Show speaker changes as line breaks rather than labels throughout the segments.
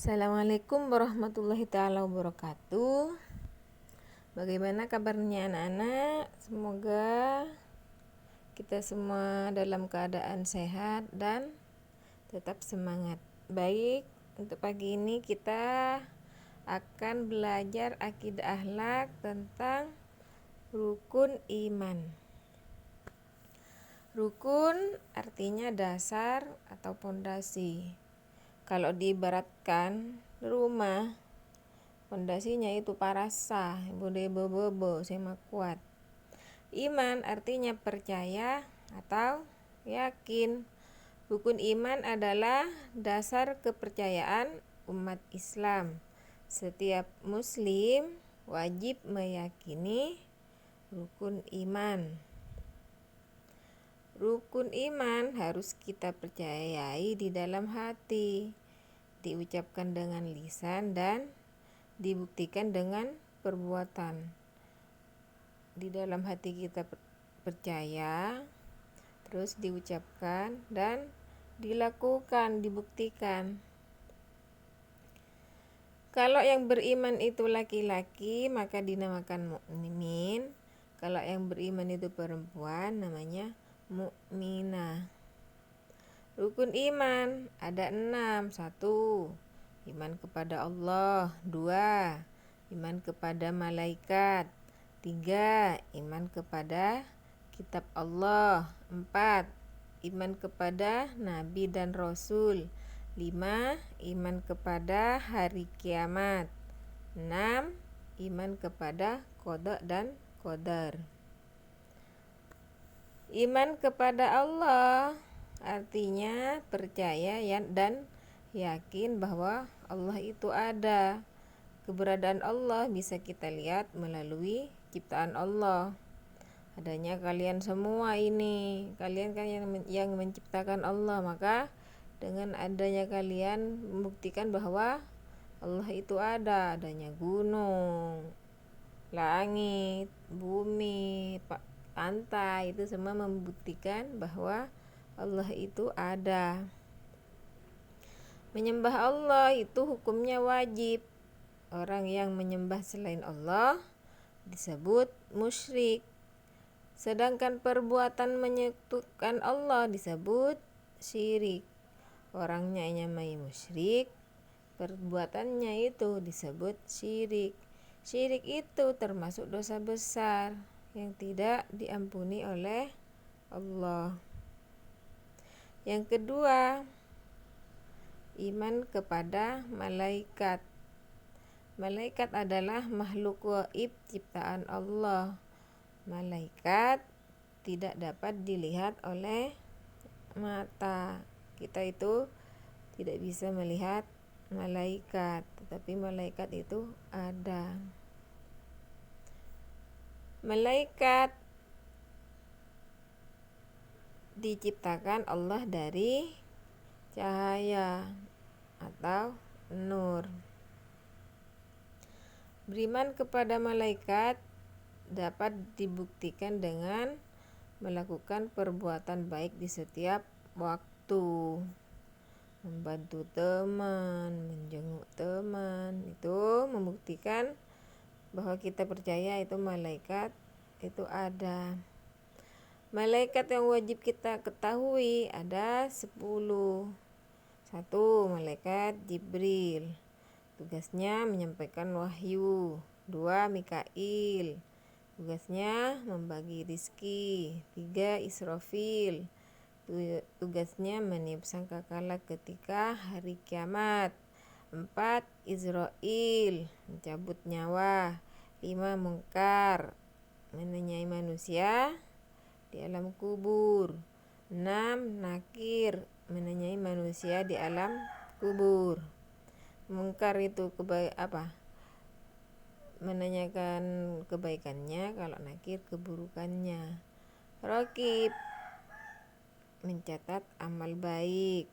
Assalamualaikum warahmatullahi taala wabarakatuh. Bagaimana kabarnya anak-anak? Semoga kita semua dalam keadaan sehat dan tetap semangat. Baik, untuk pagi ini kita akan belajar akidah akhlak tentang rukun iman. Rukun artinya dasar atau pondasi. Kalau diibaratkan rumah, pondasinya itu parasa, bude bobo sema kuat. Iman artinya percaya atau yakin. Rukun iman adalah dasar kepercayaan umat Islam. Setiap muslim wajib meyakini rukun iman. Rukun iman harus kita percayai di dalam hati, diucapkan dengan lisan dan dibuktikan dengan perbuatan. Di dalam hati kita percaya, terus diucapkan dan dilakukan, dibuktikan. Kalau yang beriman itu laki-laki maka dinamakan mukmin. Kalau yang beriman itu perempuan namanya mukminah. Rukun iman ada 6. 1. Iman kepada Allah. 2. Iman kepada malaikat. 3. Iman kepada kitab Allah. 4. Iman kepada nabi dan rasul. 5. Iman kepada hari kiamat. 6. Iman kepada qada dan qadar. Iman kepada Allah artinya percaya dan yakin bahwa Allah itu ada. Keberadaan Allah bisa kita lihat melalui ciptaan Allah. Adanya kalian semua ini, kalian kan yang menciptakan Allah, maka dengan adanya kalian membuktikan bahwa Allah itu ada. Adanya gunung, langit, bumi, pantai, itu semua membuktikan bahwa Allah itu ada. Menyembah Allah itu hukumnya wajib. Orang yang menyembah selain Allah disebut musyrik. Sedangkan perbuatan menyekutukan Allah disebut syirik. Orangnya nyamai musyrik, perbuatannya itu disebut syirik. Syirik itu termasuk dosa besar yang tidak diampuni oleh Allah. Yang kedua, iman kepada malaikat. Malaikat adalah makhluk gaib ciptaan Allah. Malaikat tidak dapat dilihat oleh mata. Kita itu tidak bisa melihat malaikat, tetapi malaikat itu ada. Malaikat diciptakan Allah dari cahaya atau nur. Beriman kepada malaikat dapat dibuktikan dengan melakukan perbuatan baik di setiap waktu. Membantu teman, menjenguk teman, itu membuktikan bahwa kita percaya itu malaikat itu ada. Malaikat yang wajib kita ketahui ada 10. 1. Malaikat Jibril, tugasnya menyampaikan wahyu. 2. Mikail, tugasnya membagi rizki. 3. Israfil, tugasnya meniup sangkakala ketika hari kiamat. 4. Izrail, mencabut nyawa. 5. Mungkar, menanyai manusia di alam kubur. 6. Nakir, menanyai manusia di alam kubur. Mungkar itu menanyakan kebaikannya, kalau nakir keburukannya. Raqib, mencatat amal baik.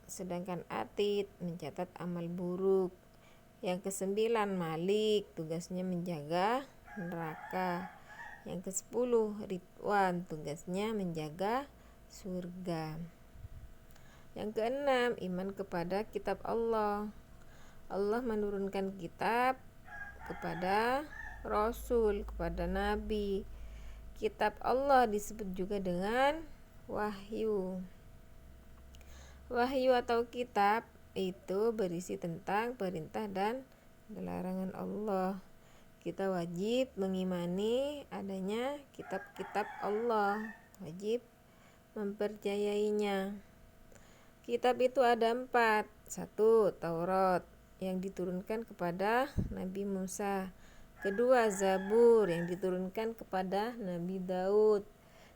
Sedangkan Atid mencatat amal buruk. Yang ke-9 Malik, tugasnya menjaga neraka. Yang ke-10 Ridwan, tugasnya menjaga surga. Yang keenam, iman kepada kitab Allah. Allah menurunkan kitab kepada Rasul, kepada Nabi. Kitab Allah disebut juga dengan wahyu. Wahyu atau kitab itu berisi tentang perintah dan larangan Allah. Kita wajib mengimani adanya kitab-kitab Allah, wajib mempercayainya. Kitab itu ada 4. 1. Taurat yang diturunkan kepada Nabi Musa. 2. Zabur yang diturunkan kepada Nabi Daud.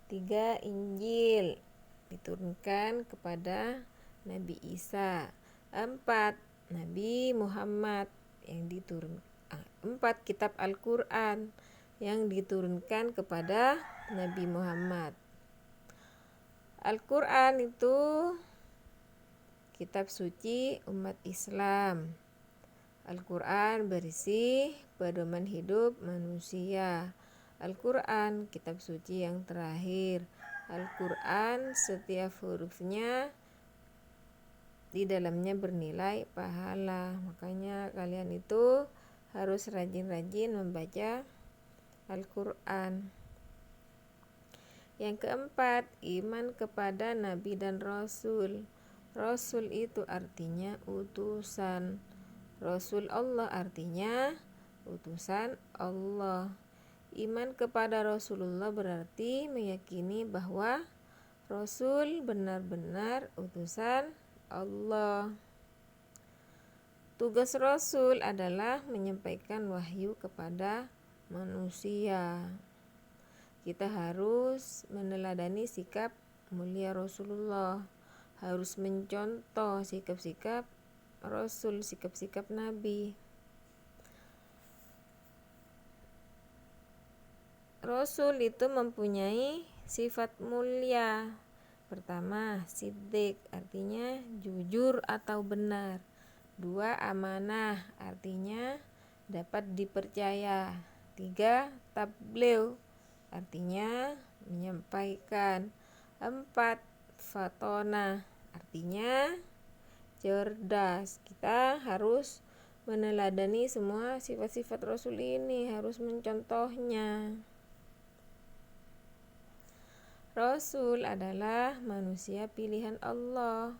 3. Injil diturunkan kepada Nabi Isa. 4. Nabi Muhammad yang diturunkan. 4. Kitab Al-Quran yang diturunkan kepada Nabi Muhammad. Al-Quran itu kitab suci umat Islam. Al-Quran berisi pedoman hidup manusia. Al-Quran kitab suci yang terakhir. Al-Quran setiap hurufnya di dalamnya bernilai pahala. Makanya kalian itu harus rajin-rajin membaca Al-Quran. Yang keempat, iman kepada Nabi dan Rasul. Rasul itu artinya utusan. Rasul Allah artinya utusan Allah. Iman kepada Rasulullah berarti meyakini bahwa Rasul benar-benar utusan Allah. Tugas Rasul adalah menyampaikan wahyu kepada manusia. Kita harus meneladani sikap mulia Rasulullah, harus mencontoh sikap-sikap Rasul, sikap-sikap Nabi. Rasul itu mempunyai sifat mulia. Pertama, siddiq artinya jujur atau benar. 2. Amanah artinya dapat dipercaya. 3. Tabligh artinya menyampaikan. 4. Fatona artinya cerdas. Kita harus meneladani semua sifat-sifat Rasul ini, harus mencontohnya. Rasul adalah manusia pilihan Allah.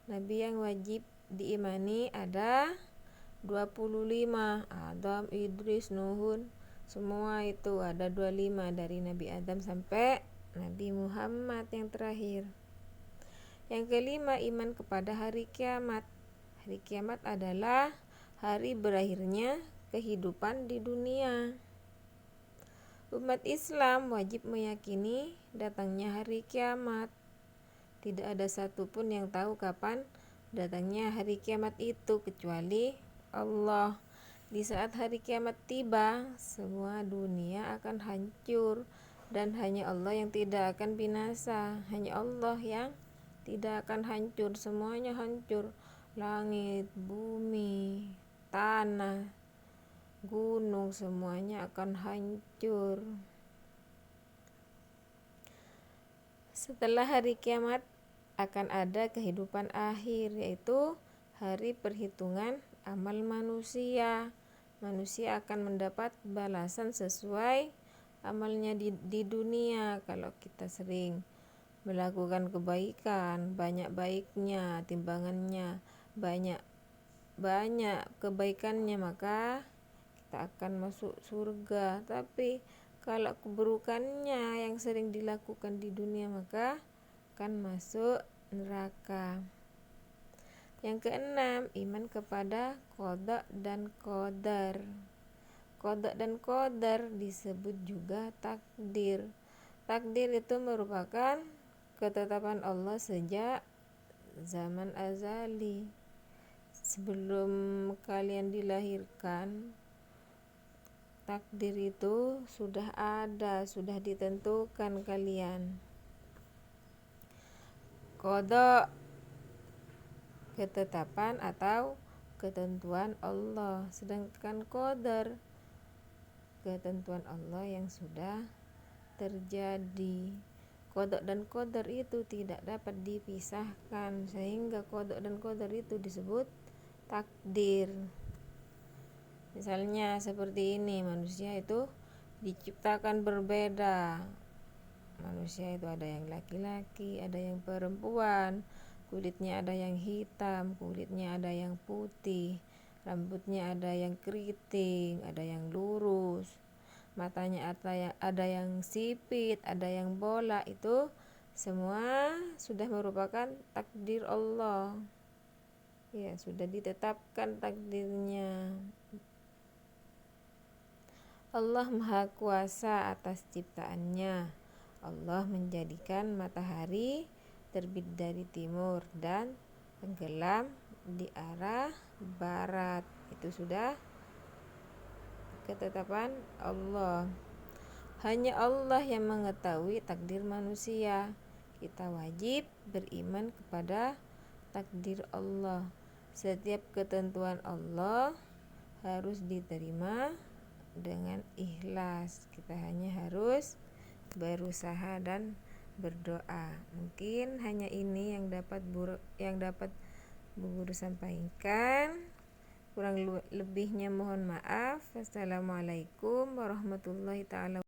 Nabi yang wajib diimani ada 25. Adam, Idris, Nuhun, semua itu ada 25 dari Nabi Adam sampai Nabi Muhammad yang terakhir. Yang kelima, iman kepada hari kiamat. Hari kiamat adalah hari berakhirnya kehidupan di dunia. Umat Islam wajib meyakini datangnya hari kiamat. Tidak ada satupun yang tahu kapan datangnya hari kiamat itu kecuali Allah. Di saat hari kiamat tiba, semua dunia akan hancur dan hanya Allah yang tidak akan binasa. Hanya Allah yang tidak akan hancur, semuanya hancur. Langit, bumi, tanah, gunung, semuanya akan hancur. Setelah hari kiamat akan ada kehidupan akhir, yaitu hari perhitungan amal manusia. Manusia akan mendapat balasan sesuai amalnya di dunia. Kalau kita sering melakukan kebaikan, banyak baiknya, timbangannya banyak kebaikannya, maka kita akan masuk surga. Tapi kalau keburukannya yang sering dilakukan di dunia, maka akan masuk neraka. Yang keenam, iman kepada qada dan qadar. Qada dan qadar disebut juga takdir. Takdir itu merupakan ketetapan Allah sejak zaman azali. Sebelum kalian dilahirkan, takdir itu sudah ada, sudah ditentukan kalian. Qada, ketetapan atau ketentuan Allah, sedangkan qadar, ketentuan Allah yang sudah terjadi. Qada dan qadar itu tidak dapat dipisahkan, sehingga qada dan qadar itu disebut takdir. Misalnya seperti ini, manusia itu diciptakan berbeda. Manusia itu ada yang laki-laki, ada yang perempuan, kulitnya ada yang hitam, kulitnya ada yang putih, rambutnya ada yang keriting, ada yang lurus, matanya ada yang sipit, ada yang bola. Itu semua sudah merupakan takdir Allah. Ya, sudah ditetapkan takdirnya. Allah Maha Kuasa atas ciptaannya. Allah menjadikan matahari terbit dari timur dan tenggelam di arah barat. Itu sudah ketetapan Allah. Hanya Allah yang mengetahui takdir manusia. Kita wajib beriman kepada takdir Allah. Setiap ketentuan Allah harus diterima dengan ikhlas. Kita hanya harus berusaha dan berdoa. Mungkin hanya ini yang dapat Bu Guru sampaikan. Kurang lebihnya mohon maaf. Wassalamualaikum warahmatullahi taala